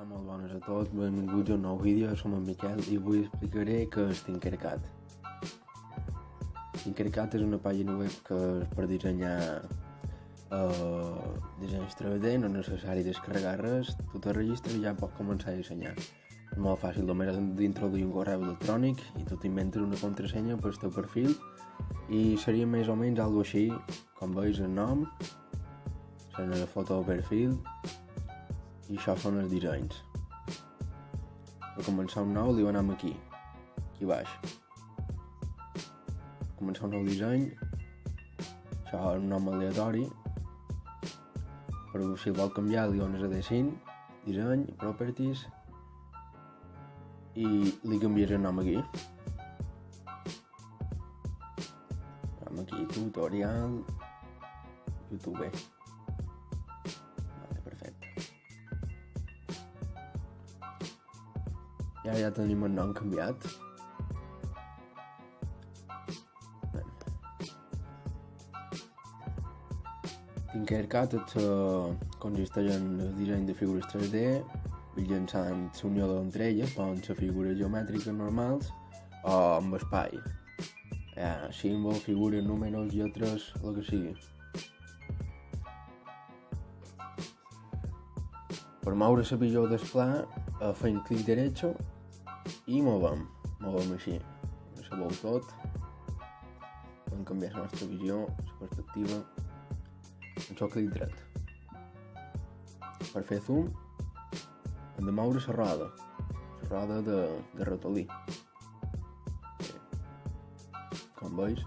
Hola, molt bones a tots, benvinguts a un nou vídeo, som en Miquel i avui explicaré què és Tinkercad. Tinkercad és una pàgina web que és per dissenyar dissenys 3D, no és necessari descarregar res, tu te registres i ja pots començar a dissenyar. És molt fàcil, només has d'introduir un correu electrònic i tu t'inventes una contrasenya pel teu perfil i seria més o menys algo així, com veus el nom, la foto de perfil i això són els dissenys. Per començar un nou li anem aquí baix. Per començar un nou disseny, això és un nom aleatori, però si el vol canviar li dones a Design, Disseny, Properties i li canvies el nom aquí. Anem aquí, tutorial, YouTube. I ara ja tenim el nom canviat. Tinkercad consisteix en el disseny de figures 3D mitjançant l'unió entre elles, poden ser figures geomètriques normals o amb espai. Símbol, figures, números, lletres, el que sigui. Per moure la visió del pla fem clic derecho i movem així. Sabeu tot. Podem canviar la nostra visió, la perspectiva. Amb clic dret. Per fer zoom hem de moure la roda de ratolí. Com veus,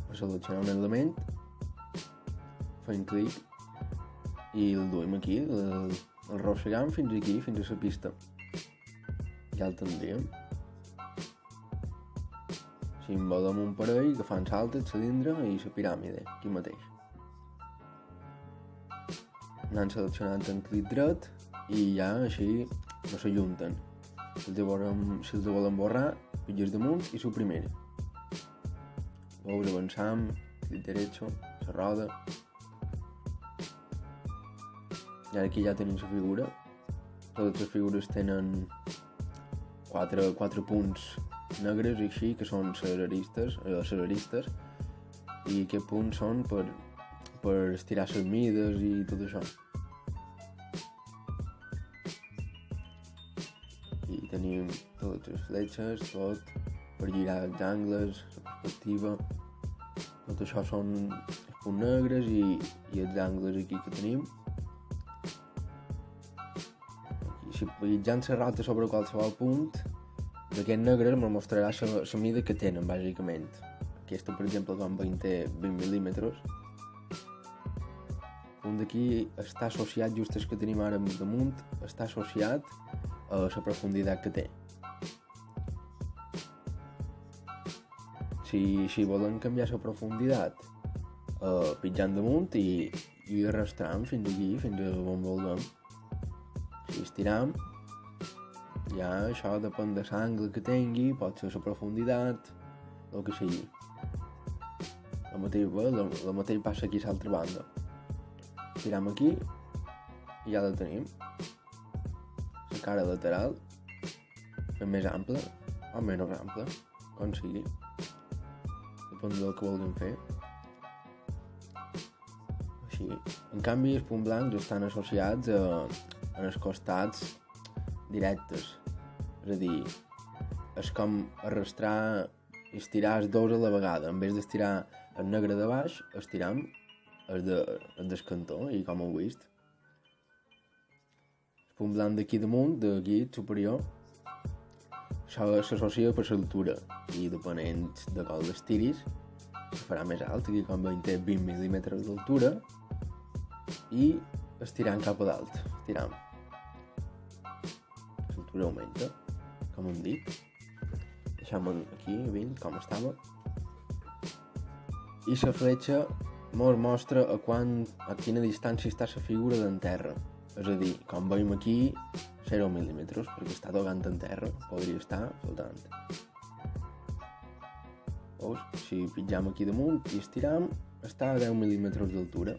per seleccionar un element fem clic i el duim aquí, el rossegam fins aquí, fins a la pista. Ja el tindríem. Si en volem un parell, agafant l'altre, el cilindre i la piràmide, aquí mateix. Anant seleccionant en clic dret i ja així no s'ajunten. Si els volem borrar, pitges damunt i suprimir. Veus, avançam, clic derecho, la roda. I ara aquí ja tenim la figura. Totes les figures tenen quatre punts negres i així, que són les aristes, i aquests punts són per estirar les mides i tot això. I tenim totes les fletxes, tot per girar els angles, la perspectiva. Tot això són els punts negres i els angles aquí que tenim. Si pitjant la rota sobre qualsevol punt d'aquest negre me mostrarà la mida que tenen, bàsicament. Aquesta, per exemple, com veiem, té 20 mil·límetres. El punt d'aquí està associat, just el que tenim ara damunt, està associat a la profunditat que té. Si volem canviar la profunditat, pitjant damunt i arrastrant fins aquí, fins a on vulguem. Si estiram, ja això depèn de l'angle que tingui, pot ser la profunditat, el que sigui. El mateix passa aquí a l'altra banda. Estiram aquí i ja la tenim. La cara lateral és més ampla o menys ampla, com sigui. Depèn del que vulguem fer. Així. En canvi, els punts blancs estan associats en els costats directes. És a dir, és com arrastrar i estirar els dos a la vegada. En vez d'estirar el negre de baix, estiram el del cantó, i com heu vist. El punt blanc d'aquí damunt, d'aquí superior, s'associa per l'altura i depenent de com l'estiris, se farà més alt. Aquí com veiem té 20 mil·límetres d'altura i estirant cap a dalt. Estiram. L'altura augmenta, com hem dit. Deixem aquí, 20, com estava. I la fletxa ens mostra a quina distància està la figura d'en terra. És a dir, com veiem aquí, 0 mil·límetres, perquè està tocant en terra, podria estar flotant. Veus? Si pitjam aquí damunt i estiram, està a 10 mil·límetres d'altura.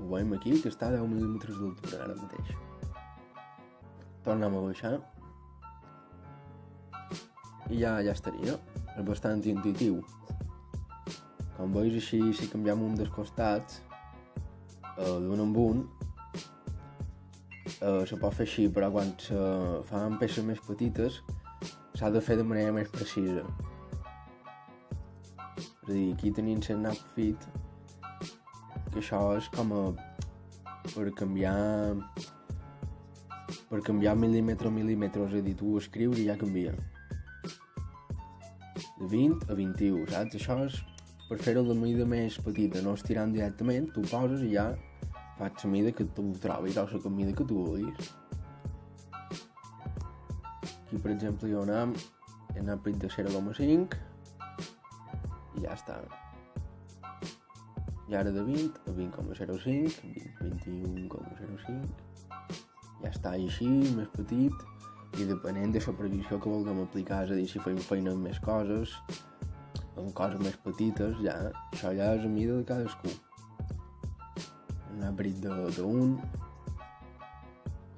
ho veiem aquí, que està a 10 mil·límetres d'altura ara mateix. Tornem a baixar. I ja estaria. És bastant intuitiu. Com veus, així, si canviem un dels costats, d'un en un, se pot fer així, però quan se fan peces més petites, s'ha de fer de manera més precisa. És a dir, aquí tenim el snap fit, que això és com per canviar mil·límetre a mil·límetre, és a dir, tu ho escrius i ja canvia. De 20 a 21, saps? Això és per fer-ho de mida més petita, no estirant directament, tu poses i ja fas la mida que tu trobis o la mida que tu vulguis. Aquí, per exemple, jo he anat prit de 0,5 i ja està. I ara de 20 a 20,05, 21,05, ja està així, més petit, i depenent de la previsió que vulguem aplicar, és a dir, si fem feina amb més coses, amb coses més petites, ja, això ja és a mida de cadascú. Anar prit d'un,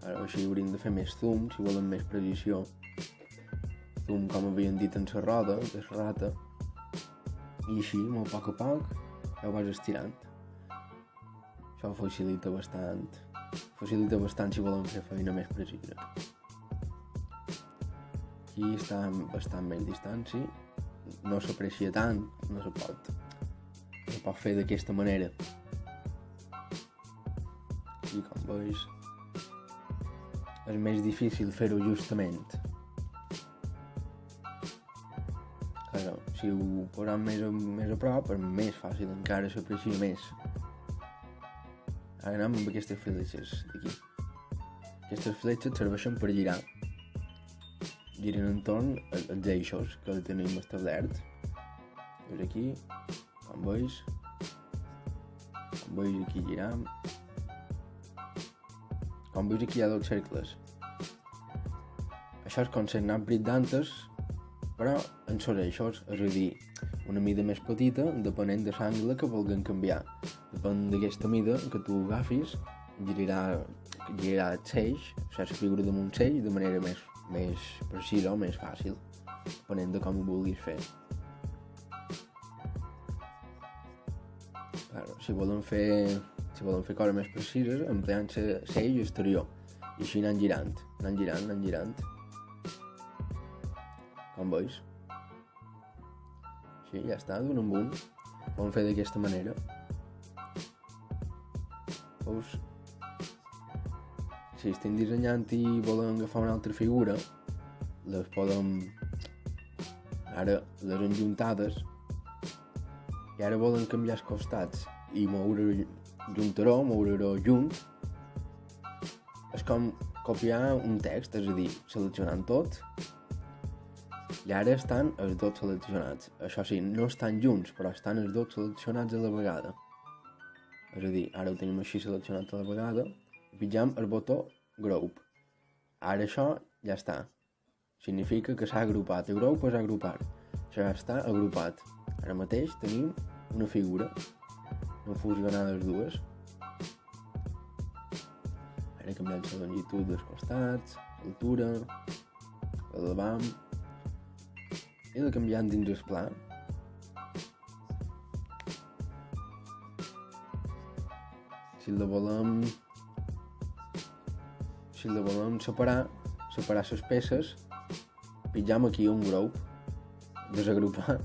ara així hauríem de fer més zoom, si volem més precisió. Zoom, com havien dit, en la roda, de la rata, i així, molt a poc, ja ho vas estirant. Això facilita bastant si volem fer feina més precisa. Aquí està bastant més distància, no s'aprecia tant, no se pot fer d'aquesta manera. I com veus, és més difícil fer-ho justament. Claro, si ho posem més a prop, és més fàcil encara s'aprecia més. Ara anem amb aquestes fletxes d'aquí. Aquestes fletxes serveixen per girar. Giren entorn els eixos que tenim establerts. Veus aquí, com veus aquí giram. Com veus aquí hi ha 2 cercles. Això és com si anat prit d'antes, però en els eixos, és a dir, una mida més petita depenent de l'angle que vulguem canviar. Depèn d'aquesta mida que tu agafis, girarà el seix, la figura damunt seix, de manera més precisa o més fàcil, depenent de com ho vulguis fer. Claro, si volem fer coses més precises, empleant seix exterior, i així anant girant. Com veus? Sí, ja està, d'un en un. Ho vam fer d'aquesta manera. Veus? Si estem dissenyant i volem agafar una altra figura, les podem... Ara, les enjuntades, i ara volen canviar els costats i moure junt. És com copiar un text, és a dir, seleccionant tot, i ara estan els dos seleccionats. Això sí, no estan junts, però estan els dos seleccionats a la vegada. És a dir, ara ho tenim així seleccionat a la vegada, i pitjam el botó Group. Ara això ja està. Significa que s'ha agrupat. El Group és agrupar. Això ja està agrupat. Ara mateix tenim una figura. No fusionades les dues. Ara canviem la longitud dels costats, l'altura, l'elevem, i la canviem dins el pla. Si la volem separar les peces, pitjam aquí un group, desagrupar,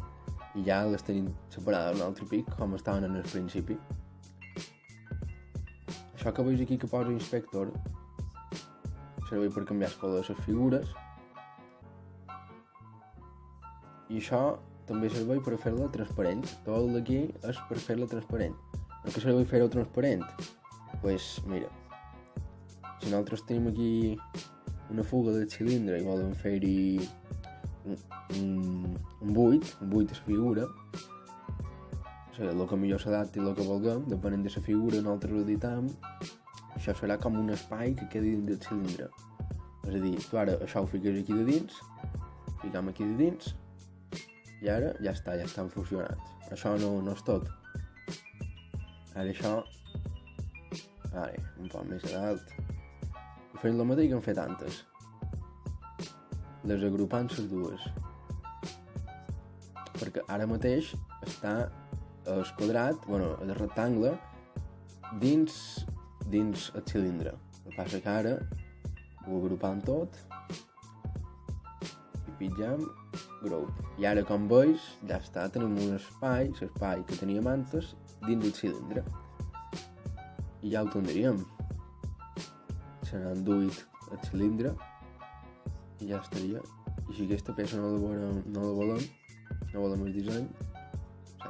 i ja les tenim separades un altre pic, com estaven en el principi. Això que veus aquí que posa inspector serveix per canviar el color de les figures, i això també serveix per fer-la transparent. Tot d'aquí és per fer-la transparent. En què serveix fer-ho transparent? Pues mira, si nosaltres tenim aquí una fuga del cilindre i volem fer-hi un buit de la figura, o sigui, el que millor s'adapti i el que vulguem, depenent de la figura nosaltres ho editam, això serà com un espai que quedi dins del cilindre. És a dir, tu ara això ho fiques aquí de dins, ficam aquí de dins, i ara ja estan fusionats. Això no és tot. Ara això ara, un poc més a dalt, i fem el mateix que hem fet antes. Desagrupant les dues. Perquè ara mateix està el quadrat, el rectangle, dins el cilindre. El que passa que ara ho agrupam tot i pitjam grup. I ara, com veus, ja està, tenim un espai, l'espai que teníem antes, dins el cilindre. I ja ho tindríem. Se n'ha enduit el cilindre i ja estaria. I si aquesta peça no la volem el disseny,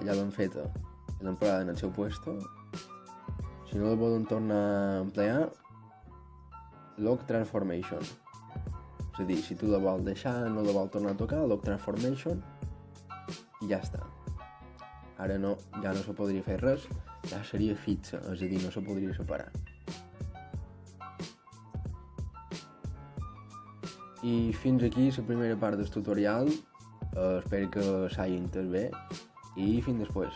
ja l'hem feta i l'hem posada en el seu puesto. Si no la volen tornar a emplear, Lock Transformation. És a dir, si tu la vols deixar, no la vols tornar a tocar, Lock Transformation, i ja està. Ara no, ja no se podria fer res, ja seria fixa, és a dir, no se podria separar. I fins aquí la primera part del tutorial. Espero que s'hagi entès bé i fins després.